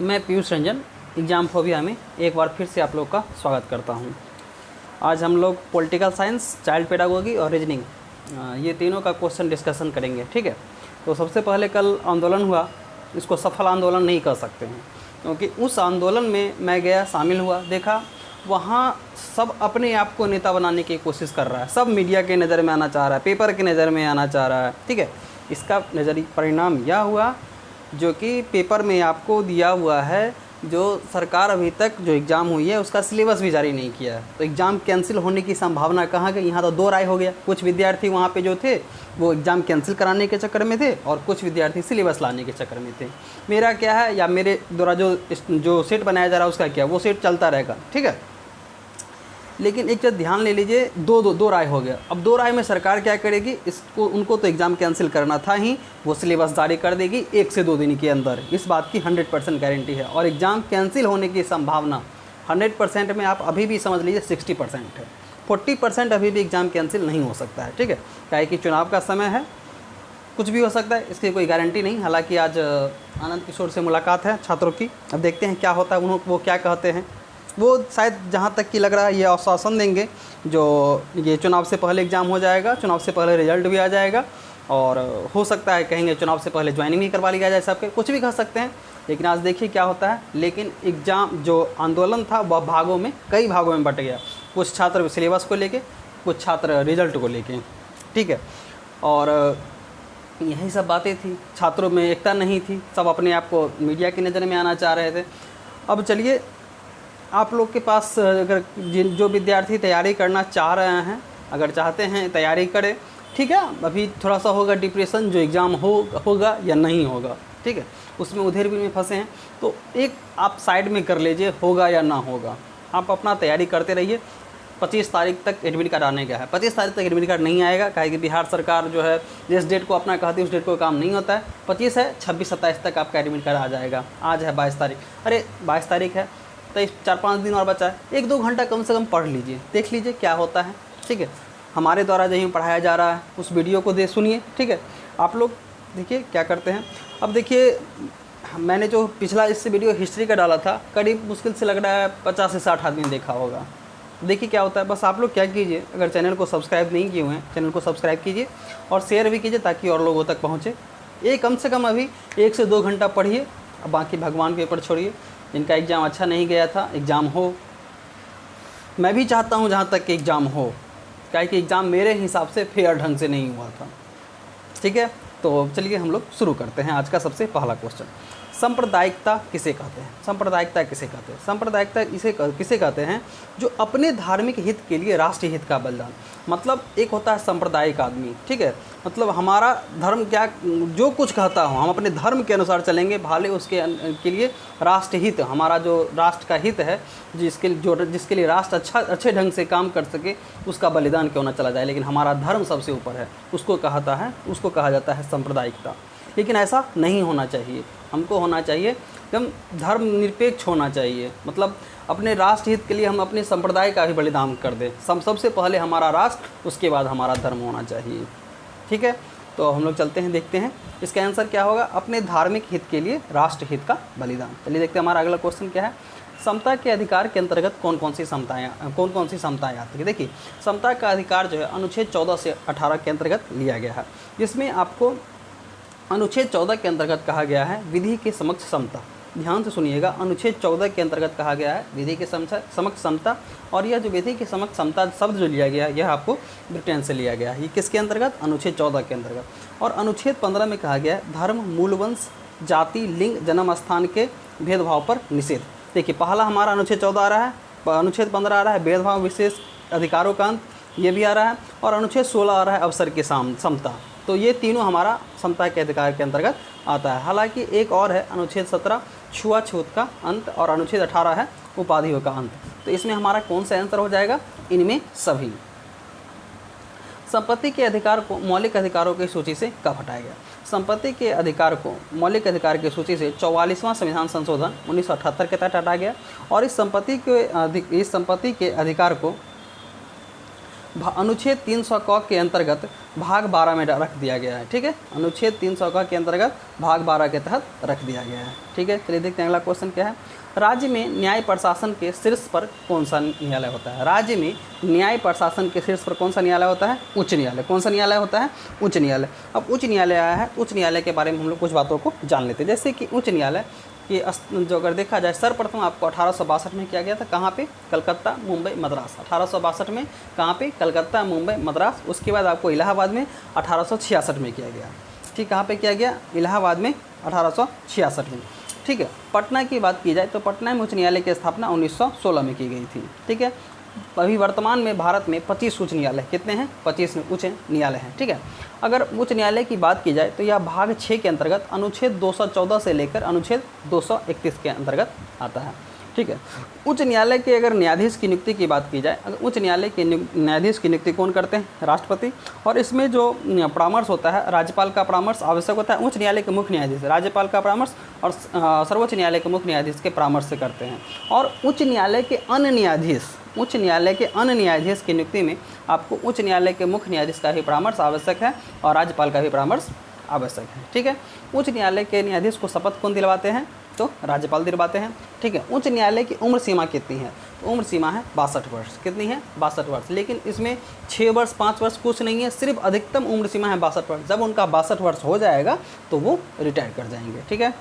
मैं Piyush Ranjan exam phobia में एक बार फिर से आप लोग का स्वागत करता हूं। आज हम लोग पॉलिटिकल साइंस, चाइल्ड पेडागोगी और रीजनिंग ये तीनों का क्वेश्चन डिस्कशन करेंगे। ठीक है, तो सबसे पहले कल आंदोलन हुआ, इसको सफल आंदोलन नहीं कर सकते हैं क्योंकि उस आंदोलन में मैं गया, शामिल हुआ, देखा वहाँ सब अपने आप को नेता बनाने की कोशिश कर रहा है। सब मीडिया के नज़र में आना चाह रहा है, पेपर के नज़र में आना चाह रहा है। ठीक है, इसका नज़रिया परिणाम यह हुआ जो कि पेपर में आपको दिया हुआ है, जो सरकार अभी तक जो एग्ज़ाम हुई है उसका सिलेबस भी जारी नहीं किया है, तो एग्ज़ाम कैंसिल होने की संभावना कहाँ गई। यहाँ तो दो राय हो गया। कुछ विद्यार्थी वहाँ पे जो थे वो एग्ज़ाम कैंसिल कराने के चक्कर में थे और कुछ विद्यार्थी सिलेबस लाने के चक्कर में थे। मेरा क्या है, या मेरे द्वारा जो सेट बनाया जा रहा है उसका क्या, वो सेट चलता रहेगा। ठीक है, लेकिन एक चीज़ ध्यान ले लीजिए, दो राय हो गया। अब दो राय में सरकार क्या करेगी, इसको उनको तो एग्ज़ाम कैंसिल करना था ही, वो सिलेबस जारी कर देगी 1 से 2 दिन के अंदर। इस बात की 100% गारंटी है। और एग्ज़ाम कैंसिल होने की संभावना 100% में आप अभी भी समझ लीजिए 60% है। 40% अभी भी एग्ज़ाम कैंसिल नहीं हो सकता है। ठीक है, क्या है कि चुनाव का समय है, कुछ भी हो सकता है, इसकी कोई गारंटी नहीं। हालांकि आज आनंद किशोर से मुलाकात है छात्रों की, अब देखते हैं क्या होता है, वो क्या कहते हैं। वो शायद जहाँ तक कि लग रहा है ये आश्वासन देंगे जो ये चुनाव से पहले एग्ज़ाम हो जाएगा, चुनाव से पहले रिजल्ट भी आ जाएगा, और हो सकता है कहेंगे चुनाव से पहले ज्वाइनिंग भी करवा लिया जाए सबके, कुछ भी कह सकते हैं। लेकिन आज देखिए क्या होता है। लेकिन एग्ज़ाम जो आंदोलन था वह भागों में, कई भागों में बट गया। कुछ छात्र सिलेबस को लेके, कुछ छात्र रिजल्ट को लेके। ठीक है, और यही सब बातें थी। छात्रों में एकता नहीं थी, सब अपने आप को मीडिया की नज़र में आना चाह रहे थे। अब चलिए, आप लोग के पास अगर जो विद्यार्थी तैयारी करना चाह रहे हैं, अगर चाहते हैं तैयारी करें। ठीक है, अभी थोड़ा सा होगा डिप्रेशन, जो एग्ज़ाम होगा या नहीं होगा। ठीक है, उसमें उधेर भी में फंसे हैं, तो एक आप साइड में कर लीजिए, होगा या ना होगा, आप अपना तैयारी करते रहिए। 25 तारीख तक एडमिट कार्ड आने का है। 25 तारीख तक एडमिट कार्ड नहीं आएगा, काहे कि बिहार सरकार जो है जिस डेट को अपना कहती है उस डेट को काम नहीं होता है। 25 है, 26-27 तक आपका एडमिट कार्ड आ जाएगा। आज है 22 तारीख, अरे 22 तारीख है, तो 4-5 दिन और बचा है। 1-2 घंटा कम से कम पढ़ लीजिए, देख लीजिए क्या होता है। ठीक है, हमारे द्वारा जो पढ़ाया जा रहा है उस वीडियो को सुनिए। ठीक है, आप लोग देखिए क्या करते हैं। अब देखिए, मैंने जो पिछला इससे वीडियो हिस्ट्री का डाला था, करीब मुश्किल से लग रहा है 50 से 60 आदमी देखा होगा। देखिए क्या होता है। बस आप लोग क्या कीजिए, अगर चैनल को सब्सक्राइब नहीं किए हुए हैं, चैनल को सब्सक्राइब कीजिए और शेयर भी कीजिए ताकि और लोगों तक पहुँचे। ये कम से कम अभी 1 से 2 घंटा पढ़िए, अब बाकी भगवान के ऊपर छोड़िए। जिनका एग्ज़ाम अच्छा नहीं गया था, एग्ज़ाम हो। मैं भी चाहता हूँ जहाँ तक कि एग्ज़ाम हो, क्या कि एग्ज़ाम मेरे हिसाब से फेयर ढंग से नहीं हुआ था। ठीक है, तो चलिए हम लोग शुरू करते हैं। आज का सबसे पहला क्वेश्चन, सांप्रदायिकता किसे कहते हैं? सांप्रदायिकता किसे कहते हैं? सांप्रदायिकता किसे कहते हैं? जो अपने धार्मिक हित के लिए राष्ट्रीय हित का बलिदान। मतलब एक होता है सांप्रदायिक आदमी। ठीक है, मतलब हमारा धर्म क्या, जो कुछ कहता हो हम अपने धर्म के अनुसार चलेंगे, भले उसके के लिए राष्ट्रीय हित, हमारा जो राष्ट्र का हित है, जिसके लिए राष्ट्र अच्छे ढंग से काम कर सके, उसका बलिदान क्यों ना चला जाए, लेकिन हमारा धर्म सबसे ऊपर है, उसको कहा जाता है सांप्रदायिकता। लेकिन ऐसा नहीं होना चाहिए। हमको होना चाहिए, हम धर्म निरपेक्ष होना चाहिए। मतलब अपने राष्ट्र हित के लिए हम अपने संप्रदाय का भी बलिदान कर दें। सबसे पहले हमारा राष्ट्र, उसके बाद हमारा धर्म होना चाहिए। ठीक है, तो हम लोग चलते हैं, देखते हैं इसका आंसर क्या होगा। अपने धार्मिक हित के लिए राष्ट्र हित का बलिदान। चलिए देखते हैं हमारा अगला क्वेश्चन क्या है। समता के अधिकार के अंतर्गत कौन कौन सी समताएँ आती है? देखिए, समता का अधिकार जो है अनुच्छेद 14 से 18 के अंतर्गत लिया गया है, जिसमें आपको अनुच्छेद 14 के अंतर्गत कहा गया है विधि के समक्ष समता। ध्यान से सुनिएगा, अनुच्छेद 14 के अंतर्गत कहा गया है विधि के समक्ष समता। और यह जो विधि के समक्ष समता शब्द जो लिया गया है, यह आपको ब्रिटेन से लिया गया है। ये किसके अंतर्गत? अनुच्छेद 14 के अंतर्गत। और अनुच्छेद 15 में कहा गया है धर्म, मूलवंश, जाति, लिंग, जन्म स्थान के भेदभाव पर निषेध। देखिए, पहला हमारा अनुच्छेद 14 आ रहा है, अनुच्छेद 15 आ रहा है भेदभाव विशेष अधिकारों का अंत, ये भी आ रहा है, और अनुच्छेद 16 आ रहा है अवसर की समता। तो ये तीनों हमारा समता के अधिकार के अंतर्गत आता है। हालांकि एक और है अनुच्छेद 17 छुआछूत का अंत, और अनुच्छेद 18 है उपाधियों का अंत। तो इसमें हमारा कौन सा आंसर हो जाएगा? इनमें सभी। संपत्ति के अधिकार को मौलिक अधिकारों की सूची से कब हटाया गया? संपत्ति के अधिकार को मौलिक अधिकार की सूची से 44वां संविधान संशोधन 1978 के तहत हटाया गया। और इस संपत्ति के अधिकार को अनुच्छेद 300 क के अंतर्गत भाग 12 में रख दिया गया है। ठीक है, अनुच्छेद 300 क के अंतर्गत भाग 12 के तहत रख दिया गया है। ठीक है, चलिए देखते हैं अगला क्वेश्चन क्या है। राज्य में न्याय प्रशासन के शीर्ष पर कौन सा न्यायालय होता है? राज्य में न्याय प्रशासन के शीर्ष पर कौन सा न्यायालय होता है? उच्च न्यायालय। कौन सा न्यायालय होता है? उच्च न्यायालय। अब उच्च न्यायालय आया है, उच्च न्यायालय के बारे में हम लोग कुछ बातों को जान लेते हैं। जैसे कि उच्च न्यायालय कि जो अगर देखा जाए सर्वप्रथम आपको 1862 में किया गया था। कहाँ पे? कलकत्ता, मुंबई, मद्रास। 1862 में कहाँ पे? कलकत्ता, मुंबई, मद्रास। उसके बाद आपको इलाहाबाद में 1866 में किया गया। ठीक, कहाँ पे किया गया? इलाहाबाद में 1866 में। ठीक है, पटना की बात की जाए तो पटना में उच्च न्यायालय की स्थापना 1916 में की गई थी। ठीक है, अभी वर्तमान में भारत में 25 उच्च न्यायालय, कितने हैं? 25 उच्च न्यायालय हैं। ठीक है, अगर उच्च न्यायालय की बात की जाए तो यह भाग 6 के अंतर्गत अनुच्छेद 214 से लेकर अनुच्छेद 231 के अंतर्गत आता है। ठीक है, उच्च न्यायालय के अगर न्यायाधीश की नियुक्ति की बात की जाए, अगर उच्च न्यायालय के न्यायाधीश की नियुक्ति कौन करते हैं? राष्ट्रपति। और इसमें जो परामर्श होता है, राज्यपाल का परामर्श आवश्यक होता है। उच्च न्यायालय के मुख्य न्यायाधीश राज्यपाल का परामर्श और सर्वोच्च न्यायालय के मुख्य न्यायाधीश के परामर्श से करते हैं। और उच्च न्यायालय के अन्य न्यायाधीश, उच्च न्यायालय के अन्य न्यायाधीश की नियुक्ति में आपको उच्च न्यायालय के मुख्य न्यायाधीश का भी परामर्श आवश्यक है और राज्यपाल का भी परामर्श आवश्यक है। ठीक है, उच्च न्यायालय के न्यायाधीश को शपथ कौन दिलवाते हैं? तो राज्यपाल दिलवाते हैं। ठीक है, उच्च न्यायालय की उम्र सीमा कितनी है? तो उम्र सीमा है 62 वर्ष। कितनी है? 62 वर्ष। लेकिन इसमें 6 वर्ष 5 वर्ष कुछ नहीं है, सिर्फ अधिकतम उम्र सीमा है 62 वर्ष। जब उनका 62 वर्ष हो जाएगा तो वो रिटायर कर जाएंगे। ठीक है,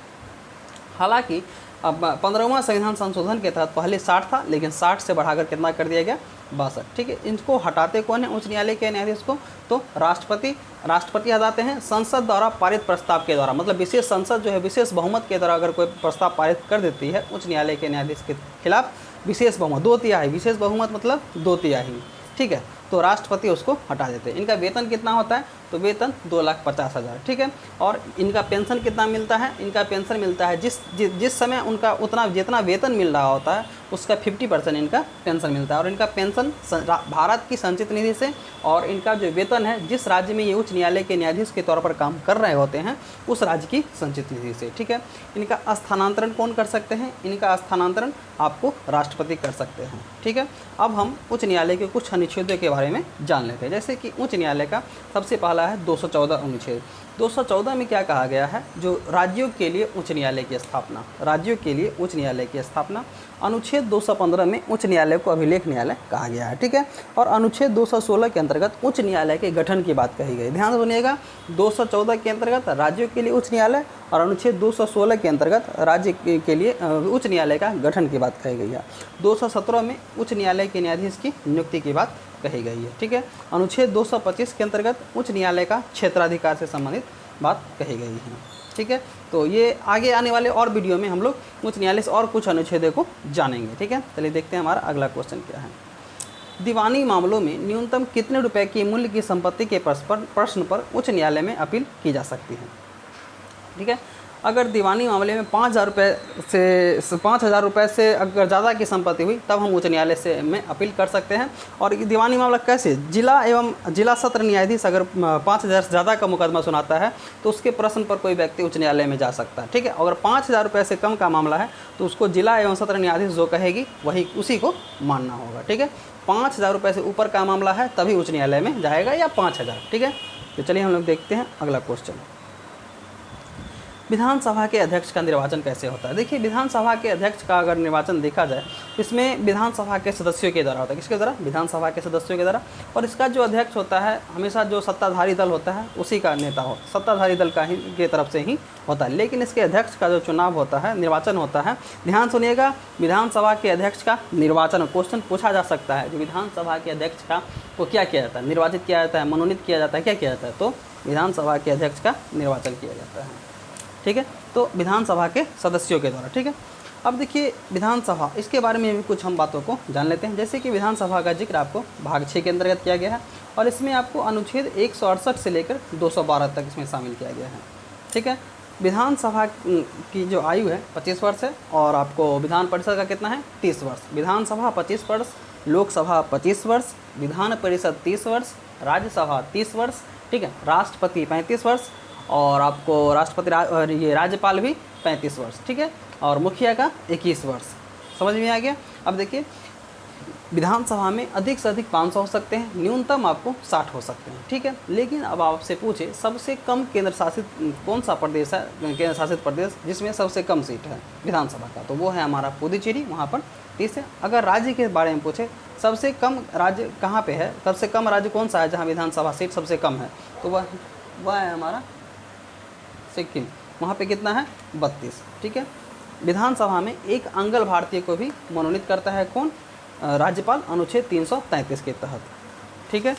हालांकि अब 15वां संविधान संशोधन के तहत पहले 60 था, लेकिन 60 से बढ़ाकर कितना कर दिया गया? 62। ठीक है, इनको हटाते कौन है उच्च न्यायालय के न्यायाधीश को? तो राष्ट्रपति हटाते हैं संसद द्वारा पारित प्रस्ताव के द्वारा। मतलब विशेष संसद जो है विशेष बहुमत के द्वारा अगर कोई प्रस्ताव पारित कर देती है उच्च न्यायालय के न्यायाधीश के खिलाफ, विशेष बहुमत 2/3, विशेष बहुमत मतलब 2/3। ठीक है, तो राष्ट्रपति उसको हटा देते हैं। इनका वेतन कितना होता है? तो वेतन 2,50,000। ठीक है, और इनका पेंशन कितना मिलता है? इनका पेंशन मिलता है जिस समय उनका उतना जितना वेतन मिल रहा होता है उसका 50% इनका पेंशन मिलता है। और इनका पेंशन भारत की संचित निधि से, और इनका जो वेतन है जिस राज्य में ये उच्च न्यायालय के न्यायाधीश के तौर पर काम कर रहे होते हैं उस राज्य की संचित निधि से। ठीक है, इनका स्थानांतरण कौन कर सकते हैं? इनका स्थानांतरण आपको राष्ट्रपति कर सकते हैं। ठीक है, अब हम उच्च न्यायालय के कुछ अनुच्छेदों के बारे में जान लेते हैं। जैसे कि उच्च न्यायालय का सबसे पहला है 214 अनुच्छेद। 214 में क्या कहा गया है? जो राज्यों के लिए उच्च न्यायालय की स्थापना, राज्यों के लिए उच्च न्यायालय की स्थापना। अनुच्छेद 215 में उच्च न्यायालय को अभिलेख न्यायालय कहा गया है। ठीक है, और अनुच्छेद 216 के अंतर्गत उच्च न्यायालय के गठन की बात कही गई। ध्यान सुनिएगा, 214 के अंतर्गत राज्यों के लिए उच्च न्यायालय और अनुच्छेद 216 के अंतर्गत राज्य के लिए उच्च न्यायालय का गठन की बात कही गई है। 217 में उच्च न्यायालय के न्यायाधीश की नियुक्ति की बात कही गई है। ठीक है, अनुच्छेद 225 के अंतर्गत उच्च न्यायालय का क्षेत्राधिकार से संबंधित बात कही गई है। ठीक है, तो ये आगे आने वाले और वीडियो में हम लोग उच्च न्यायालय से और कुछ अनुच्छेदों को जानेंगे। ठीक है, चलिए देखते हैं हमारा अगला क्वेश्चन क्या है। दीवानी मामलों में न्यूनतम कितने रुपए की मूल्य की संपत्ति के प्रश्न पर उच्च न्यायालय में अपील की जा सकती है? ठीक है, अगर दीवानी मामले में 5,000 रुपये से अगर ज़्यादा की संपत्ति हुई तब हम उच्च न्यायालय से में अपील कर सकते हैं। और दीवानी मामला कैसे? जिला सत्र न्यायाधीश अगर 5,000 से ज़्यादा का मुकदमा सुनाता है तो उसके प्रश्न पर कोई व्यक्ति उच्च न्यायालय में जा सकता है। ठीक है, अगर 5,000 रुपये से कम का मामला है तो उसको जिला एवं सत्र न्यायाधीश जो कहेगी वही उसी को मानना होगा। ठीक है, 5,000 रुपये से ऊपर का मामला है तभी उच्च न्यायालय में जाएगा, या 5,000। ठीक है, तो चलिए हम लोग देखते हैं अगला क्वेश्चन। विधानसभा के अध्यक्ष का निर्वाचन कैसे होता है? देखिए, विधानसभा के अध्यक्ष का अगर निर्वाचन देखा जाए इसमें विधानसभा के सदस्यों के द्वारा होता है। किसके द्वारा? विधानसभा के सदस्यों के द्वारा। और इसका जो अध्यक्ष होता है हमेशा जो सत्ताधारी दल होता है उसी का नेता हो, सत्ताधारी दल का ही के तरफ से ही होता है। लेकिन इसके अध्यक्ष का जो चुनाव होता है, निर्वाचन होता है, ध्यान सुनिएगा, विधानसभा के अध्यक्ष का निर्वाचन क्वेश्चन पूछा जा सकता है। जो विधानसभा के अध्यक्ष का वो क्या किया जाता है? निर्वाचित किया जाता है, मनोनीत किया जाता है, क्या किया जाता है? तो विधानसभा के अध्यक्ष का निर्वाचन किया जाता है। ठीक है, तो विधानसभा के सदस्यों के द्वारा। ठीक है, अब देखिए विधानसभा, इसके बारे में भी कुछ हम बातों को जान लेते हैं। जैसे कि विधानसभा का जिक्र आपको भाग 6 के अंतर्गत किया गया है और इसमें आपको अनुच्छेद 168 से लेकर 212 तक इसमें शामिल किया गया है। ठीक है, विधानसभा की जो आयु है 25 वर्ष है और आपको विधान परिषद का कितना है? 30 वर्ष। विधानसभा 25 वर्ष, लोकसभा 25 वर्ष, विधान परिषद 30 वर्ष, राज्यसभा 30 वर्ष। ठीक है, राष्ट्रपति 35 वर्ष और आपको ये राज्यपाल भी 35 वर्ष। ठीक है, और मुखिया का 21 वर्ष। समझ में आ गया? अब देखिए विधानसभा में अधिक से अधिक 500 हो सकते हैं, न्यूनतम आपको 60 हो सकते हैं, ठीक है। लेकिन अब आपसे पूछे सबसे कम केंद्र शासित कौन सा प्रदेश है, केंद्र शासित प्रदेश जिसमें सबसे कम सीट है विधानसभा का, तो वो है हमारा पुदुचेरी, वहाँ पर 30 है। अगर राज्य के बारे में पूछे सबसे कम राज्य कहाँ पे है, सबसे कम राज्य कौन सा है जहाँ विधानसभा सीट सबसे कम है, तो वह है हमारा सिक्किम, वहाँ पे कितना है 32, ठीक है। विधानसभा में एक अंगल भारतीय को भी मनोनीत करता है कौन, राज्यपाल, अनुच्छेद 333 के तहत, ठीक है।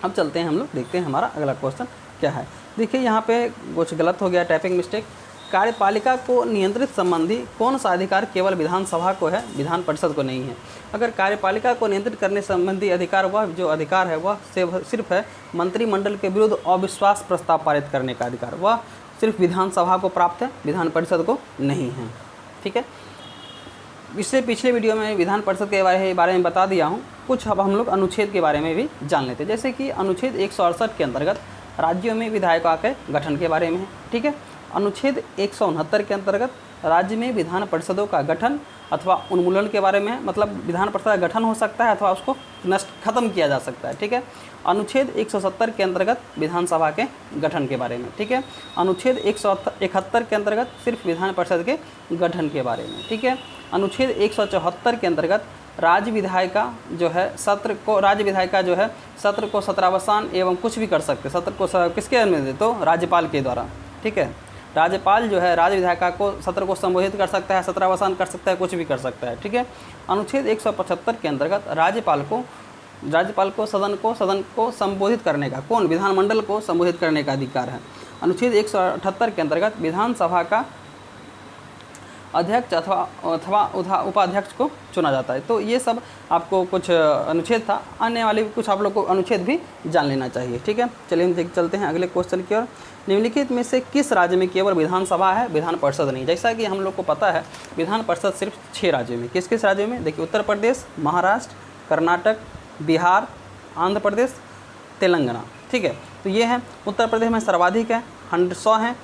अब चलते हैं हम लोग, देखते हैं हमारा अगला क्वेश्चन क्या है। देखिए यहाँ पे कुछ गलत हो गया, टाइपिंग मिस्टेक। कार्यपालिका को नियंत्रित संबंधी कौन सा अधिकार केवल विधानसभा को है, विधान परिषद को नहीं है। अगर कार्यपालिका को नियंत्रित करने संबंधी अधिकार, वह जो अधिकार है वह सिर्फ है मंत्रिमंडल के विरुद्ध अविश्वास प्रस्ताव पारित करने का अधिकार, वह सिर्फ विधानसभा को प्राप्त है, विधान परिषद को नहीं है, ठीक है। इससे पिछले वीडियो में विधान परिषद के बारे में बता दिया हूँ। कुछ अब हम लोग अनुच्छेद के बारे में भी जान लेते हैं, जैसे कि अनुच्छेद 168 के अंतर्गत राज्यों में विधायिका के गठन के बारे में है, ठीक है। अनुच्छेद 169 के अंतर्गत राज्य में विधान परिषदों का गठन अथवा उन्मूलन के बारे में है, मतलब विधान परिषद का गठन हो सकता है अथवा उसको खत्म किया जा सकता है, ठीक है। अनुच्छेद 170 के अंतर्गत विधानसभा के गठन के बारे में, ठीक है। अनुच्छेद 171 के अंतर्गत सिर्फ विधान परिषद के गठन के बारे में, ठीक है। अनुच्छेद 174 के अंतर्गत राज्य विधायिका जो है सत्र को सत्रावसान एवं कुछ भी कर सकते, सत्र को किसके अनुमति, तो राज्यपाल के द्वारा, ठीक है। राज्यपाल जो है राज्य विधायिका को सत्र को संबोधित कर सकता है, सत्रावसान कर सकता है, कुछ भी कर सकता है, ठीक है। अनुच्छेद 175 के अंतर्गत राज्यपाल को सदन को संबोधित करने का, कौन, विधानमंडल को संबोधित करने का अधिकार है। अनुच्छेद 178 के अंतर्गत विधानसभा का अध्यक्ष अथवा उपाध्यक्ष को चुना जाता है। तो ये सब आपको कुछ अनुच्छेद था, आने वाले कुछ आप लोग को अनुच्छेद भी जान लेना चाहिए, ठीक है। चलिए हम चलते हैं अगले क्वेश्चन की ओर। निम्नलिखित में से किस राज्य में केवल विधानसभा है, विधान परिषद नहीं। जैसा कि हम लोग को पता है विधान परिषद सिर्फ 6 राज्यों में, किस किस राज्यों में, देखिए उत्तर प्रदेश, महाराष्ट्र, कर्नाटक, बिहार, आंध्र प्रदेश, तेलंगाना, ठीक है। तो ये है, उत्तर प्रदेश में सर्वाधिक है, 100 है,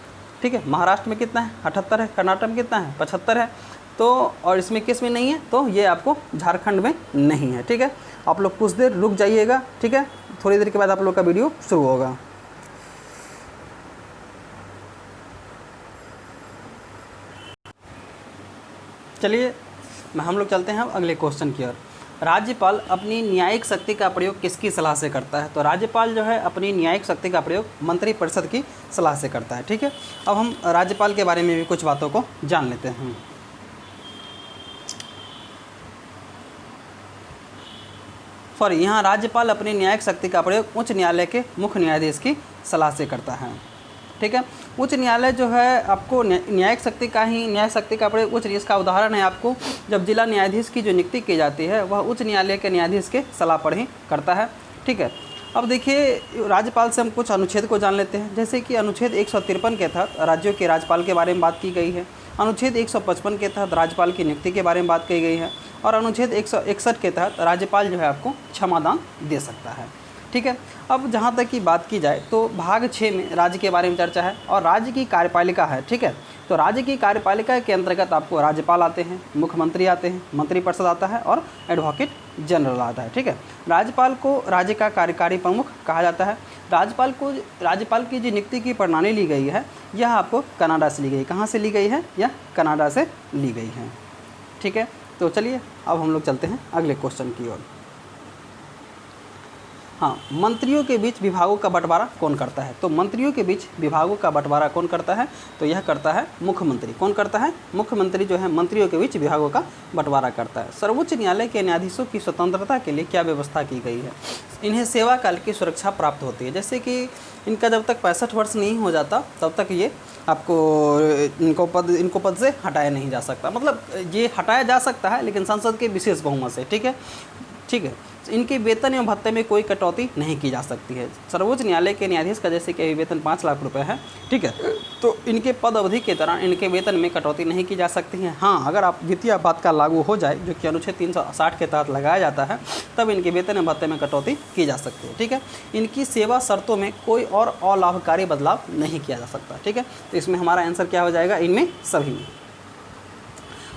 ठीक है। महाराष्ट्र में कितना है, 78 है, कर्नाटक में कितना है, 75 है। तो और इसमें किस में नहीं है, तो ये आपको झारखंड में नहीं है, ठीक है। आप लोग कुछ देर रुक जाइएगा, ठीक है, थोड़ी देर के बाद आप लोग का वीडियो शुरू होगा। चलिए हम लोग चलते हैं अब अगले क्वेश्चन की ओर। राज्यपाल अपनी न्यायिक शक्ति का प्रयोग किसकी सलाह से करता है, तो राज्यपाल जो है अपनी न्यायिक शक्ति का प्रयोग मंत्रिपरिषद की सलाह से करता है, ठीक है। अब हम राज्यपाल के बारे में भी कुछ बातों को जान लेते हैं। यहाँ राज्यपाल अपनी न्यायिक शक्ति का प्रयोग उच्च न्यायालय के मुख्य न्यायाधीश की सलाह से करता है, ठीक है। उच्च न्यायालय जो है आपको न्यायिक शक्ति का प्रयोग उच्च, इसका उदाहरण है आपको जब जिला न्यायाधीश की जो नियुक्ति की जाती है वह उच्च न्यायालय के न्यायाधीश के सलाह पर ही करता है, ठीक है। अब देखिए राज्यपाल से हम कुछ अनुच्छेद को जान लेते हैं, जैसे कि अनुच्छेद 153 के तहत राज्यों के राज्यपाल के बारे में बात की गई है। अनुच्छेद 155 के तहत राज्यपाल की नियुक्ति के बारे में बात की गई है, और अनुच्छेद 161 के तहत राज्यपाल जो है आपको क्षमादान दे सकता है, ठीक है। अब जहाँ तक की बात की जाए तो भाग 6 में राज्य के बारे में चर्चा है और राज्य की कार्यपालिका है, ठीक है। तो राज्य की कार्यपालिका के अंतर्गत आपको राज्यपाल आते हैं, मुख्यमंत्री आते हैं, मंत्रिपरिषद आता है और एडवोकेट जनरल आता है, ठीक है। राज्यपाल को राज्य का कार्यकारी प्रमुख कहा जाता है। राज्यपाल की जो नियुक्ति की प्रणाली ली गई है यह आपको कनाडा से ली गई। कहाँ से ली गई है, यह कनाडा से ली गई है, ठीक है। तो चलिए अब हम लोग चलते हैं अगले क्वेश्चन की ओर। हाँ, मंत्रियों के बीच विभागों का बंटवारा कौन करता है, तो मंत्रियों के बीच विभागों का बंटवारा कौन करता है, तो यह करता है मुख्यमंत्री। कौन करता है, मुख्यमंत्री जो है मंत्रियों के बीच विभागों का बंटवारा करता है। सर्वोच्च न्यायालय के न्यायाधीशों की स्वतंत्रता के लिए क्या व्यवस्था की गई है, इन्हें सेवा काल की सुरक्षा प्राप्त होती है। जैसे कि इनका जब तक 65 वर्ष नहीं हो जाता तब तक ये आपको इनको पद से हटाया नहीं जा सकता, मतलब ये हटाया जा सकता है लेकिन संसद के विशेष बहुमत से, ठीक है। इनके वेतन एवं भत्ते में कोई कटौती नहीं की जा सकती है। सर्वोच्च न्यायालय के न्यायाधीश का जैसे कि वेतन 5 लाख रुपए है, ठीक है, तो इनके पद अवधि के दौरान इनके वेतन में कटौती नहीं की जा सकती है। हाँ, अगर आप द्वितीय आपात का लागू हो जाए जो कि अनुच्छेद 360 के तहत लगाया जाता है तब इनके वेतन एवं भत्ते में कटौती की जा सकती है, ठीक है। इनकी सेवा शर्तों में कोई और अलाभकारी बदलाव नहीं किया जा सकता, ठीक है। तो इसमें हमारा आंसर क्या हो जाएगा, इनमें सभी में।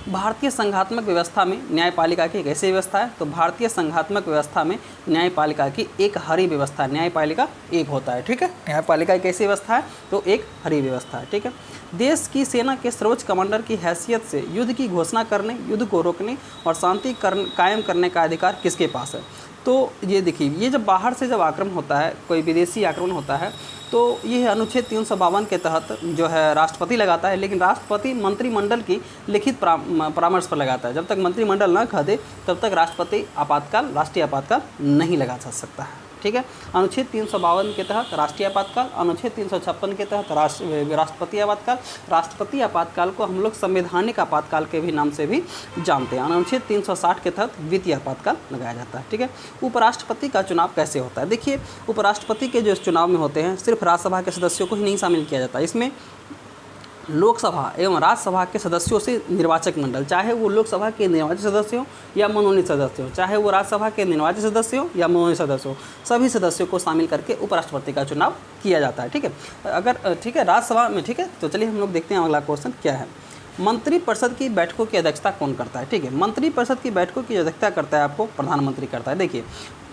भारतीय संघात्मक व्यवस्था में न्यायपालिका की एक ऐसी व्यवस्था है, तो भारतीय संघात्मक व्यवस्था में न्यायपालिका की एक हरी व्यवस्था है, न्यायपालिका एक होता है, ठीक है। न्यायपालिका एक ऐसी व्यवस्था है तो एक हरी व्यवस्था है, ठीक है। देश की सेना के सर्वोच्च कमांडर की हैसियत से युद्ध की घोषणा करने, युद्ध को रोकने और शांति कायम करने का अधिकार किसके पास है? तो ये देखिए, ये जब बाहर से जब आक्रमण होता है, कोई विदेशी आक्रमण होता है, तो ये अनुच्छेद 352 के तहत जो है राष्ट्रपति लगाता है, लेकिन राष्ट्रपति मंत्रिमंडल की लिखित परामर्श पर लगाता है। जब तक मंत्रिमंडल न कह दे तब तक राष्ट्रपति आपातकाल, राष्ट्रीय आपातकाल नहीं लगा सकता है, ठीक है। अनुच्छेद 352 के तहत राष्ट्रीय आपातकाल, अनुच्छेद 356 के तहत राष्ट्रपति आपातकाल। राष्ट्रपति आपातकाल को हम लोग संवैधानिक आपातकाल के भी नाम से भी जानते हैं। अनुच्छेद 360 के तहत वित्तीय आपातकाल लगाया जाता है, ठीक है। उपराष्ट्रपति का चुनाव कैसे होता है? देखिए, उपराष्ट्रपति के जो चुनाव में होते हैं सिर्फ राज्यसभा के सदस्यों को ही नहीं शामिल किया जाता, इसमें लोकसभा एवं राज्यसभा के सदस्यों से निर्वाचक मंडल, चाहे वो लोकसभा के निर्वाचित सदस्य हो या मनोनीत सदस्य हो, चाहे वो राज्यसभा के निर्वाचित सदस्य हो या मनोनीत सदस्य हो, सभी सदस्यों को शामिल करके उपराष्ट्रपति का चुनाव किया जाता है, ठीक है। अगर ठीक है राज्यसभा में, ठीक है, तो चलिए हम लोग देखते हैं अगला क्वेश्चन क्या है। मंत्रिपरिषद की बैठकों की अध्यक्षता कौन करता है? ठीक है, मंत्रिपरिषद की बैठकों की अध्यक्षता करता है आपको प्रधानमंत्री करता है। देखिए,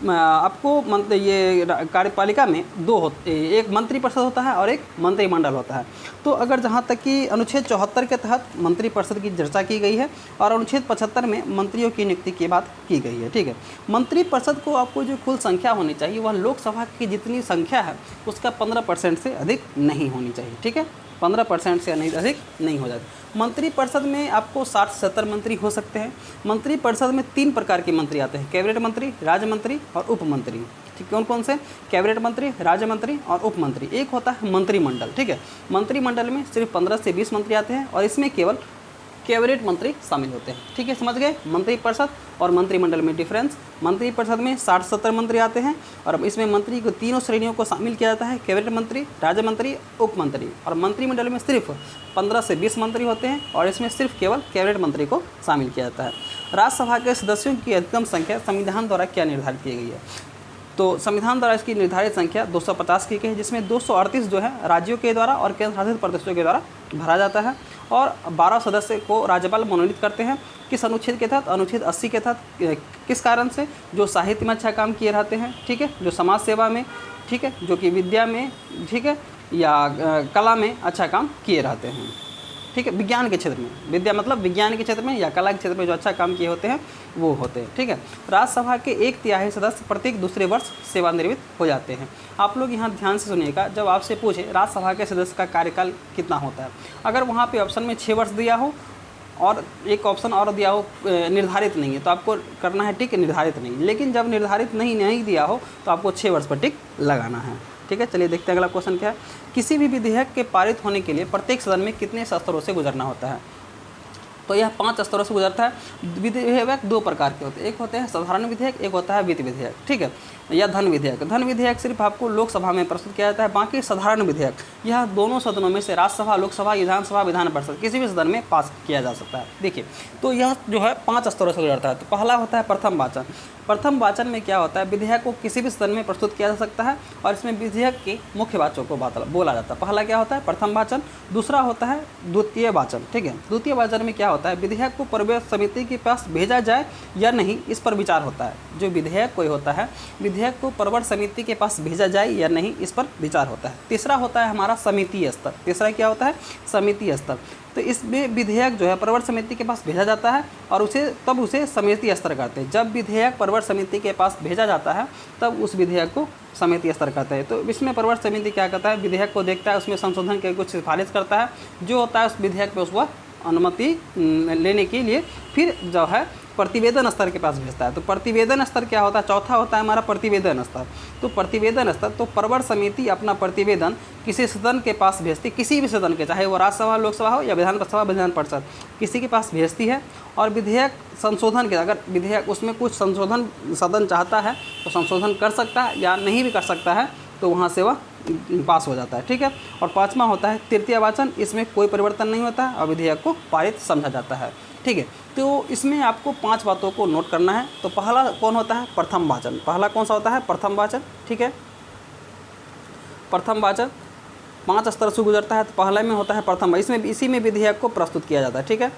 आपको ये कार्यपालिका में दो होते, एक मंत्रिपरिषद होता है और एक मंत्रिमंडल होता है। तो अगर जहाँ तक कि अनुच्छेद 74 के तहत मंत्रिपरिषद की चर्चा की गई है और अनुच्छेद 75 में मंत्रियों की नियुक्ति की बात की गई है, ठीक है। मंत्रिपरिषद को आपको जो कुल संख्या होनी चाहिए वह लोकसभा की जितनी संख्या है उसका 15% से अधिक नहीं होनी चाहिए, ठीक है। 15% से अधिक नहीं हो जाती। मंत्रिपरिषद में आपको 60 से 70 मंत्री हो सकते हैं। मंत्रिपरिषद में 3 प्रकार के मंत्री आते हैं, कैबिनेट मंत्री, राज्य मंत्री और उप मंत्री, ठीक। कौन कौन से? कैबिनेट मंत्री, राज्य मंत्री और उप मंत्री। एक होता है मंत्रिमंडल, ठीक है। मंत्रिमंडल में सिर्फ 15 से 20 मंत्री आते हैं और इसमें केवल कैबिनेट मंत्री शामिल होते हैं, ठीक है। समझ गए मंत्रिपरिषद और मंत्रिमंडल में डिफरेंस। मंत्रिपरिषद में 60-70 मंत्री आते हैं और इसमें मंत्री को तीनों श्रेणियों को शामिल किया जाता है, कैबिनेट मंत्री, राज्य मंत्री, उप मंत्री। और मंत्रिमंडल में सिर्फ 15 से 20 मंत्री होते हैं और इसमें सिर्फ केवल कैबिनेट मंत्री को शामिल किया जाता है। राज्यसभा के सदस्यों की अधिकतम संख्या संविधान द्वारा क्या निर्धारित की गई है? तो संविधान द्वारा इसकी निर्धारित संख्या 250 की गई है, जिसमें 238 जो है राज्यों के द्वारा और केंद्र शासित प्रदेशों के द्वारा भरा जाता है और 12 सदस्य को राज्यपाल मनोनीत करते हैं। किस अनुच्छेद के तहत? अनुच्छेद 80 के तहत। किस कारण से? जो साहित्य में अच्छा काम किए रहते हैं, ठीक है, जो समाज सेवा में, ठीक है, जो कि विद्या में, ठीक है, या कला में अच्छा काम किए रहते हैं, ठीक है। विज्ञान के क्षेत्र में, विद्या मतलब विज्ञान के क्षेत्र में या कला के क्षेत्र में जो अच्छा काम किए होते हैं वो होते हैं, ठीक है। राज्यसभा के 1/3 सदस्य प्रत्येक दूसरे वर्ष सेवानिवृत्त हो जाते हैं। आप लोग यहाँ ध्यान से सुनिएगा, जब आपसे पूछे राज्यसभा के सदस्य का कार्यकाल कितना होता है, अगर वहाँ पे ऑप्शन में 6 वर्ष दिया हो और एक ऑप्शन और दिया हो निर्धारित नहीं है तो आपको करना है टिक निर्धारित नहीं, लेकिन जब निर्धारित नहीं दिया हो तो आपको 6 वर्ष पर टिक लगाना है, ठीक है। चलिए देखते हैं अगला क्वेश्चन क्या है। किसी भी विधेयक के पारित होने के लिए प्रत्येक सदन में कितने स्तरों से गुजरना होता है? तो यह 5 स्तरों से गुजरता है। विधेयक 2 प्रकार के होते हैं, एक होते हैं साधारण विधेयक, एक होता है वित्त विधेयक, ठीक है, या धन विधेयक। धन विधेयक सिर्फ आपको लोकसभा में प्रस्तुत किया जाता है, बाकी साधारण विधेयक यह दोनों सदनों में से राज्यसभा, लोकसभा, विधानसभा, विधान परिषद किसी भी सदन में पास किया जा सकता है। देखिए, तो यह जो है 5 स्तरों से गुजरता है। तो पहला होता है प्रथम वाचन। प्रथम वाचन में क्या होता है? विधेयक को किसी भी सदन में प्रस्तुत किया जा सकता है और इसमें विधेयक के मुख्य वाचकों को बोला जाता है। पहला क्या होता है? प्रथम वाचन। दूसरा होता है द्वितीय वाचन, ठीक है। द्वितीय वाचन में क्या होता है? विधेयक को प्रवेश समिति के पास भेजा जाए या नहीं, इस पर विचार होता है। जो विधेयक कोई होता है, विधेयक को प्रवर समिति के पास भेजा जाए या नहीं, इस पर विचार होता है। तीसरा होता है हमारा समिति स्तर। तीसरा क्या होता है? समिति स्तर। तो इसमें विधेयक जो है प्रवर समिति के पास भेजा जाता है और उसे समिति स्तर करते हैं। जब विधेयक प्रवर समिति के पास भेजा जाता है तब उस विधेयक को समिति स्तर करते हैं। तो इसमें प्रवर समिति क्या करता है? विधेयक को देखता है, उसमें संशोधन के कुछ सिफारिश करता है, जो होता है उस विधेयक पर उसको अनुमति लेने के लिए फिर जो है प्रतिवेदन स्तर के पास भेजता है। तो प्रतिवेदन स्तर क्या होता है? चौथा होता है हमारा प्रतिवेदन स्तर। तो प्रतिवेदन स्तर, तो प्रवर समिति अपना प्रतिवेदन किसी सदन के पास भेजती, किसी भी सदन के, चाहे वो राज्यसभा, लोकसभा हो या विधानसभा, विधान परिषद, किसी के पास भेजती है। और विधेयक संशोधन के, अगर विधेयक उसमें कुछ संशोधन सदन चाहता है तो संशोधन कर सकता है या नहीं भी कर सकता है, तो वहाँ से वह पास हो जाता है, ठीक है। और पाँचवा होता है तृतीय वाचन। इसमें कोई परिवर्तन नहीं होता है और विधेयक को पारित समझा जाता है, ठीक है। तो इसमें आपको 5 बातों को नोट करना है। तो पहला कौन होता है? प्रथम वाचन। पहला कौन सा होता है? प्रथम वाचन, ठीक है। प्रथम वाचन 5 स्तर से गुजरता है। तो पहले में होता है प्रथम, इसी में विधेयक को प्रस्तुत किया जाता है, ठीक है।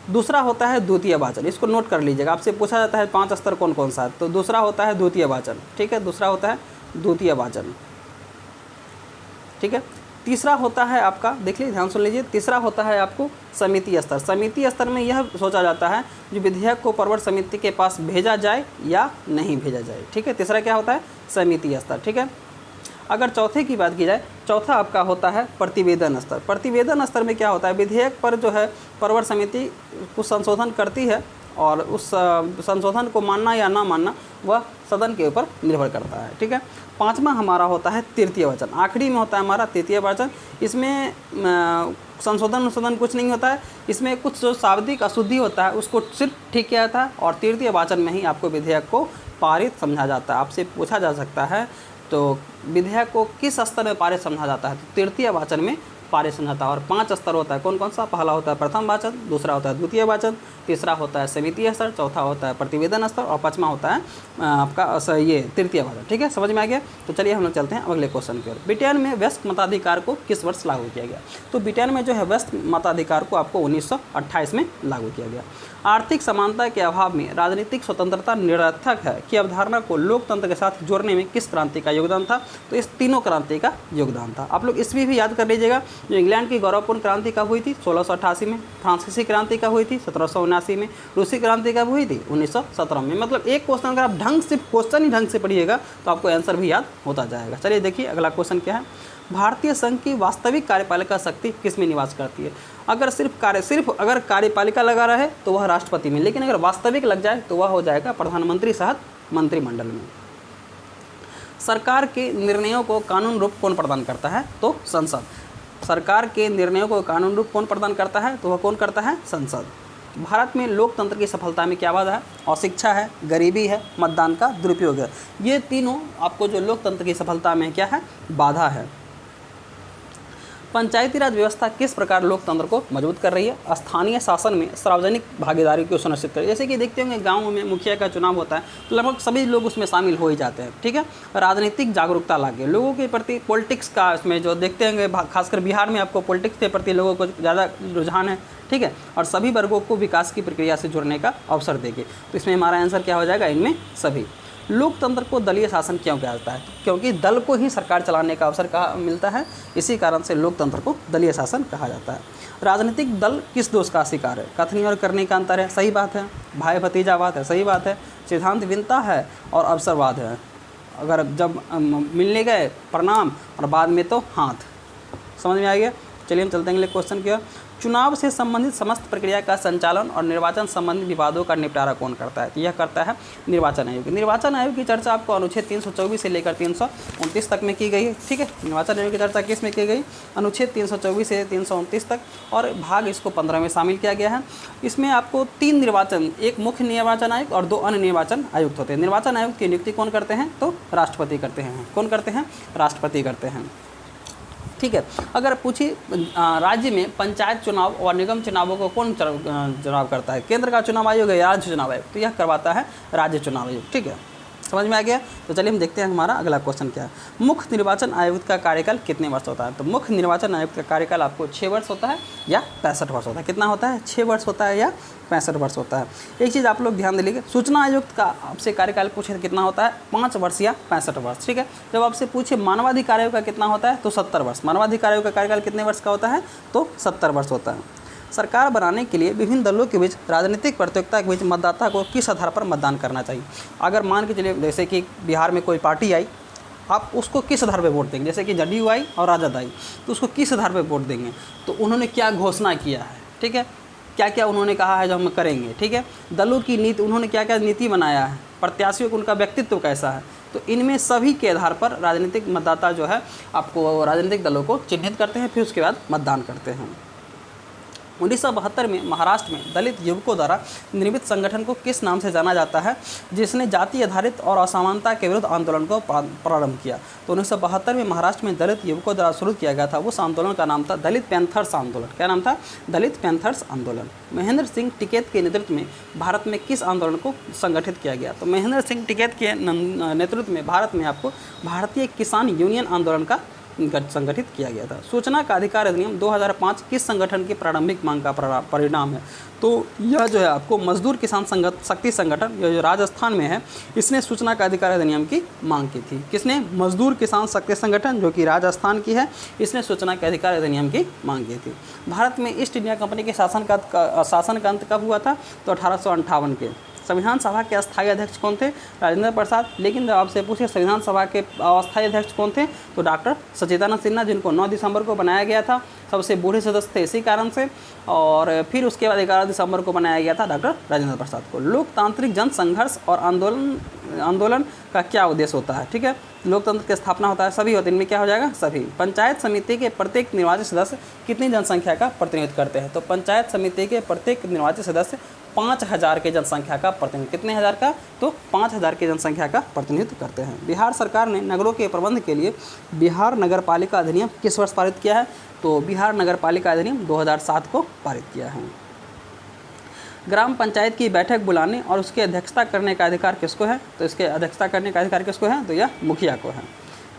दूसरा होता है द्वितीय वाचन, इसको नोट कर लीजिएगा, आपसे पूछा जाता है 5 स्तर कौन कौन सा है, तो दूसरा होता है द्वितीय वाचन, ठीक है, दूसरा होता है द्वितीय वाचन, ठीक है। तीसरा होता है आपका, देख लीजिए, ध्यान सुन लीजिए, तीसरा होता है आपको समिति स्तर। समिति स्तर में यह सोचा जाता है जो विधेयक को प्रवर समिति के पास भेजा जाए या नहीं भेजा जाए, ठीक है। तीसरा क्या होता है, समिति स्तर, ठीक है। अगर चौथे की बात की जाए, चौथा आपका होता है प्रतिवेदन स्तर। प्रतिवेदन स्तर में क्या होता है, विधेयक पर जो है प्रवर समिति कुछ संशोधन करती है और उस संशोधन को मानना या ना मानना वह सदन के ऊपर निर्भर करता है, ठीक है। पांचवा हमारा होता है तृतीय वचन, आखिरी में होता है हमारा तृतीय वचन। इसमें संशोधन कुछ नहीं होता है, इसमें कुछ जो शाब्दिक अशुद्धि होता है उसको सिर्फ ठीक किया जाता है और तृतीय वाचन में ही आपको विधेयक को पारित समझा जाता है। आपसे पूछा जा सकता है तो विधेयक को किस स्तर में पारित समझा जाता है, तो तृतीय वाचन में पारित समझाता है। और 5 स्तर होता है, कौन कौन सा, पहला होता है प्रथम वाचन, दूसरा होता है द्वितीय वाचन, तीसरा होता है समिति स्तर, चौथा होता है प्रतिवेदन स्तर और पांचवा होता है आपका ये तृतीय वाचन, ठीक है। समझ में आ गया। तो चलिए हम लोग चलते हैं अगले क्वेश्चन की ओर। ब्रिटेन में वयस्क मताधिकार को किस वर्ष लागू किया गया, तो ब्रिटेन में जो है वयस्क मताधिकार को आपको 1928 में लागू किया गया। आर्थिक समानता के अभाव में राजनीतिक स्वतंत्रता निरर्थक है की अवधारणा को लोकतंत्र के साथ जोड़ने में किस क्रांति का योगदान था, तो इस तीनों क्रांति का योगदान था। आप लोग इसमें भी याद कर लीजिएगा, जो इंग्लैंड की गौरवपूर्ण क्रांति कब हुई थी, 1688 में, फ्रांसीसी क्रांति कब हुई थी, 1779 में, रूसी क्रांति कब हुई थी, 1917 में। मतलब एक क्वेश्चन अगर आप क्वेश्चन ही ढंग से पढ़िएगा तो आपको आंसर भी याद होता जाएगा। चलिए देखिए अगला क्वेश्चन क्या है, भारतीय संघ की वास्तविक कार्यपालिका शक्ति किस में निवास करती है। अगर सिर्फ अगर कार्यपालिका लगा रहे तो वह राष्ट्रपति में, लेकिन अगर वास्तविक लग जाए तो वह हो जाएगा प्रधानमंत्री सहित मंत्रिमंडल में। सरकार के निर्णयों को कानून रूप कौन प्रदान करता है, तो संसद। सरकार के निर्णयों को कानून रूप कौन प्रदान करता है, तो वह कौन करता है, संसद। भारत में लोकतंत्र की सफलता में क्या बाधा है, अशिक्षा है, गरीबी है, मतदान का दुरुपयोग है। ये तीनों आपको जो लोकतंत्र की सफलता में क्या है, बाधा है। पंचायती राज व्यवस्था किस प्रकार लोकतंत्र को मजबूत कर रही है, स्थानीय शासन में सार्वजनिक भागीदारी को सुनिश्चित कर रही है। जैसे कि देखते होंगे गाँव में मुखिया का चुनाव होता है तो लगभग सभी लोग उसमें शामिल हो ही जाते हैं, ठीक है। राजनीतिक जागरूकता लाके लोगों के प्रति पॉलिटिक्स का इसमें जो देखते होंगे, खासकर बिहार में आपको पॉलिटिक्स के प्रति लोगों को ज़्यादा रुझान है, ठीक है, और सभी वर्गों को विकास की प्रक्रिया से जुड़ने का अवसर देंगे। तो इसमें हमारा आंसर क्या हो जाएगा, इनमें सभी। लोकतंत्र को दलीय शासन क्यों कहा जाता है, क्योंकि दल को ही सरकार चलाने का अवसर मिलता है, इसी कारण से लोकतंत्र को दलीय शासन कहा जाता है। राजनीतिक दल किस दोष का शिकार है, कथनी और करने का अंतर है, सही बात है। भाई भतीजावाद है, सही बात है। सिद्धांत विनता है और अवसरवाद है। अगर जब मिलने गए प्रणाम और बाद में तो हाथ। समझ में आ गया। चलिए हम चलते हैं अगले क्वेश्चन की ओर। चुनाव से संबंधित समस्त प्रक्रिया का संचालन और निर्वाचन संबंधी विवादों का निपटारा कौन करता है, तो यह करता है निर्वाचन आयोग। निर्वाचन आयोग की चर्चा आपको अनुच्छेद 324 से लेकर 329 तक में की गई है, ठीक है। निर्वाचन आयोग की चर्चा किस में की गई, अनुच्छेद 324 से 329 तक, और भाग इसको 15 में शामिल किया गया है। इसमें आपको 3 निर्वाचन, एक मुख्य निर्वाचन आयोग और 2 अन्य निर्वाचन आयुक्त होते हैं। निर्वाचन आयोग की नियुक्ति कौन करते हैं, तो राष्ट्रपति करते हैं। कौन करते हैं, राष्ट्रपति करते हैं, ठीक है। अगर पूछिए राज्य में पंचायत चुनाव और निगम चुनावों को कौन चुनाव करता है, केंद्र का चुनाव आयोग है या राज्य चुनाव आयोग, तो यह करवाता है राज्य चुनाव आयोग, ठीक है। समझ में आ गया। तो चलिए हम देखते हैं हमारा अगला क्वेश्चन क्या है। मुख्य निर्वाचन आयुक्त का कार्यकाल कितने वर्ष होता है, तो मुख्य निर्वाचन आयुक्त का कार्यकाल आपको 6 वर्ष होता है या 65 वर्ष होता है। कितना होता है, 6 वर्ष होता है या 65 वर्ष होता है। एक चीज़ आप लोग ध्यान दीजिए, सूचना आयुक्त का आपसे कार्यकाल पूछे तो कितना होता है, 5 वर्ष या 65 वर्ष, ठीक है। जब आपसे पूछे मानवाधिकार आयोग का कितना होता है, तो 70 वर्ष। मानवाधिकार आयोग का कार्यकाल कितने वर्ष का होता है, तो 70 वर्ष होता है। सरकार बनाने के लिए विभिन्न दलों के बीच राजनीतिक प्रतियोगिता के बीच मतदाता को किस आधार पर मतदान करना चाहिए। अगर मान के चलिए जैसे कि बिहार में कोई पार्टी आई, आप उसको किस आधार पर वोट देंगे, जैसे कि जदयू आई और राजद आई, तो उसको किस आधार पर वोट देंगे, तो उन्होंने क्या घोषणा किया है, ठीक है, क्या क्या उन्होंने कहा है जो हम करेंगे, ठीक है। दलों की नीति, उन्होंने क्या क्या नीति बनाया है, प्रत्याशियों को उनका व्यक्तित्व कैसा है, तो इनमें सभी के आधार पर राजनीतिक मतदाता जो है आपको राजनीतिक दलों को चिन्हित करते हैं, फिर उसके बाद मतदान करते हैं। 1972 में महाराष्ट्र में दलित युवकों द्वारा निर्मित संगठन को किस नाम से जाना जाता है, जिसने जाति आधारित और असमानता के विरुद्ध आंदोलन को प्रारंभ किया। तो 1972 में महाराष्ट्र में दलित युवकों द्वारा शुरू किया गया था, उस आंदोलन का नाम था दलित पैंथर्स आंदोलन। क्या नाम था, दलित पैंथर्स आंदोलन। महेंद्र सिंह टिकैत के नेतृत्व में भारत में किस आंदोलन को संगठित किया गया, तो महेंद्र सिंह टिकैत के नेतृत्व में भारत में आपको भारतीय किसान यूनियन आंदोलन का संगठित किया गया था। सूचना का अधिकार अधिनियम 2005 किस संगठन की प्रारंभिक मांग का परिणाम है? तो यह जो है आपको मजदूर किसान शक्ति संगठन, यह जो राजस्थान में है, इसने सूचना का अधिकार अधिनियम की मांग की थी। किसने? मजदूर किसान शक्ति संगठन, जो कि राजस्थान की है, इसने सूचना के अधिकार अधिनियम की मांग की थी। भारत में ईस्ट इंडिया कंपनी के शासन का अंत कब हुआ था? तो 1858 के। संविधान सभा के अस्थायी अध्यक्ष कौन थे? राजेंद्र प्रसाद। लेकिन जब आपसे पूछे संविधान सभा के अस्थायी अध्यक्ष कौन थे, तो डॉक्टर सच्चिदानंद सिन्हा, जिनको 9 दिसंबर को बनाया गया था। सबसे बूढ़े सदस्य थे इसी कारण से। और फिर उसके बाद 11 दिसंबर को बनाया गया था डॉक्टर राजेंद्र प्रसाद को। लोकतांत्रिक जन संघर्ष और आंदोलन का क्या उद्देश्य होता है? ठीक है, लोकतंत्र की स्थापना होता है, सभी होते हैं, इनमें क्या हो जाएगा? सभी। पंचायत समिति के प्रत्येक निर्वाचित सदस्य कितनी जनसंख्या का प्रतिनिधित्व करते हैं? तो पंचायत समिति के प्रत्येक निर्वाचित सदस्य 5000 के जनसंख्या का प्रतिनिधित्व, कितने हज़ार का? तो 5000 की जनसंख्या का प्रतिनिधित्व करते हैं। बिहार सरकार ने नगरों के प्रबंध के लिए बिहार नगर पालिका अधिनियम किस वर्ष पारित किया है? तो बिहार नगर पालिका अधिनियम 2007 को पारित किया है। ग्राम पंचायत की बैठक बुलाने और उसकी अध्यक्षता करने का अधिकार किसको है? तो इसके अध्यक्षता करने का अधिकार किसको है? तो यह मुखिया को है।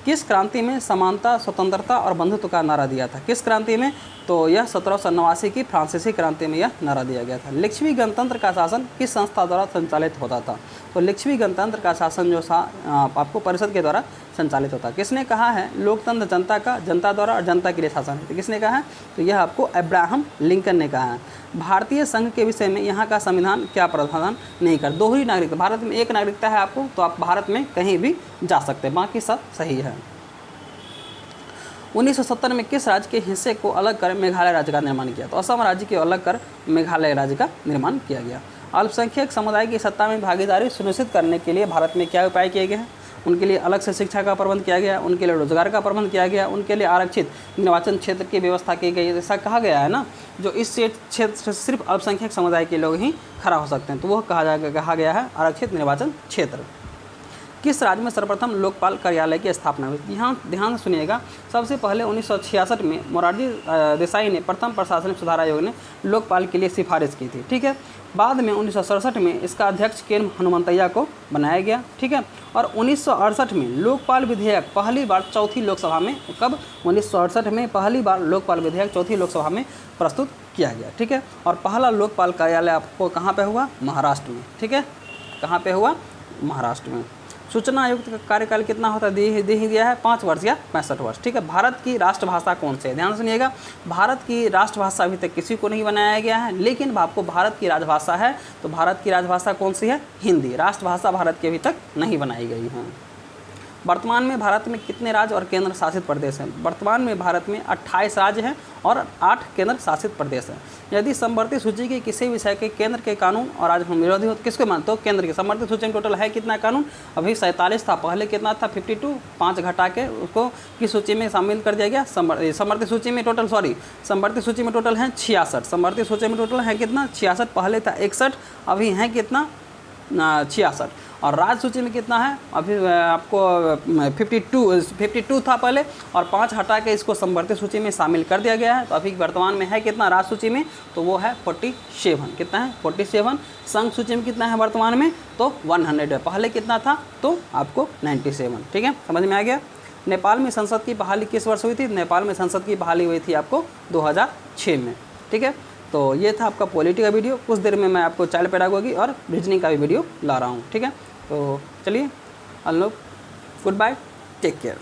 किस क्रांति में समानता, स्वतंत्रता और बंधुत्व का नारा दिया था? किस क्रांति में? तो यह 1789 की फ्रांसीसी क्रांति में यह नारा दिया गया था। लिच्छवी गणतंत्र का शासन किस संस्था द्वारा संचालित होता था? तो लिच्छवी गणतंत्र का शासन जो आपको परिषद के द्वारा संचालित होता है। किसने कहा है लोकतंत्र जनता का, जनता द्वारा और जनता के लिए शासन है? तो किसने कहा है? तो यह आपको अब्राहम लिंकन ने कहा है। भारतीय संघ के विषय में यहाँ का संविधान क्या प्रावधान नहीं कर? दोहरी नागरिकता, भारत में एक नागरिकता है आपको, तो आप भारत में कहीं भी जा सकते हैं, बाकी सब सही है। 1970 में किस राज्य के हिस्से को अलग कर मेघालय राज्य का निर्माण किया? तो असम राज्य को अलग कर मेघालय राज्य का निर्माण किया गया। अल्पसंख्यक समुदाय की सत्ता में भागीदारी सुनिश्चित करने के लिए भारत में क्या उपाय किए गए हैं? उनके लिए अलग से शिक्षा का प्रबंध किया गया, उनके लिए रोजगार का प्रबंध किया गया, उनके लिए आरक्षित निर्वाचन क्षेत्र की व्यवस्था की गई। ऐसा कहा गया है ना, जो इस क्षेत्र से सिर्फ अल्पसंख्यक समुदाय के लोग ही खड़ा हो सकते हैं, तो वह कहा गया है आरक्षित निर्वाचन क्षेत्र। किस राज्य में सर्वप्रथम लोकपाल कार्यालय की स्थापना हुई? यहाँ ध्यान सुनिएगा। सबसे पहले 1966 में मोरारजी देसाई ने प्रथम प्रशासनिक सुधार आयोग ने लोकपाल के लिए सिफारिश की थी। ठीक है, बाद में 1967 में इसका अध्यक्ष के हनुमंतैया को बनाया गया। ठीक है, और 1968 में लोकपाल विधेयक पहली बार चौथी लोकसभा में, कब? 1968 में पहली बार लोकपाल विधेयक चौथी लोकसभा में प्रस्तुत किया गया। ठीक है, और पहला लोकपाल कार्यालय आपको कहाँ पे हुआ? महाराष्ट्र में। ठीक है, कहाँ पे हुआ? महाराष्ट्र में। सूचना आयुक्त का कार्यकाल कितना होता है? दे ही दिया है 5 वर्ष या 65 वर्ष। ठीक है, भारत की राष्ट्रभाषा कौन सी है? ध्यान सुनिएगा, भारत की राष्ट्रभाषा अभी तक किसी को नहीं बनाया गया है, लेकिन आपको भारत की राजभाषा है, तो भारत की राजभाषा कौन सी है? हिंदी। राष्ट्रभाषा भारत की अभी तक नहीं बनाई गई है। वर्तमान में भारत में कितने राज्य और केंद्र शासित प्रदेश हैं? वर्तमान में भारत में 28 राज्य हैं और 8 केंद्र शासित प्रदेश हैं। यदि समवर्ती सूची के किसी विषय के केंद्र के कानून और राज्य में विरोधी हो तो किसको मानते हो? केंद्र के। समवर्ती सूची में टोटल है कितना कानून? अभी 47 था, पहले कितना था? 52, 5 घटा के उसको किस सूची में शामिल कर दिया गया? समवर्ती सूची में टोटल समवर्ती सूची में टोटल हैं 66। समवर्ती सूची में टोटल है कितना? 66। पहले था 61, अभी हैं कितना? 66। और राज्य सूची में कितना है? अभी आपको 52 था पहले, और 5 हटा के इसको समवर्ती सूची में शामिल कर दिया गया है। तो अभी वर्तमान में है कितना राज्य सूची में? तो वो है 47। कितना है? 47। संघ सूची में कितना है वर्तमान में? तो 100 है। पहले कितना था? तो आपको 97। ठीक है, समझ में आ गया। नेपाल में संसद की बहाली किस वर्ष हुई थी? नेपाल में संसद की बहाली हुई थी आपको 2006 में। ठीक है, तो ये था आपका पॉलिटी का वीडियो। कुछ देर में मैं आपको चाइल्ड पेडागोगी और रीजनिंग का भी वीडियो ला रहा हूँ। ठीक है, तो चलिए, हम लोग गुड बाय, टेक केयर।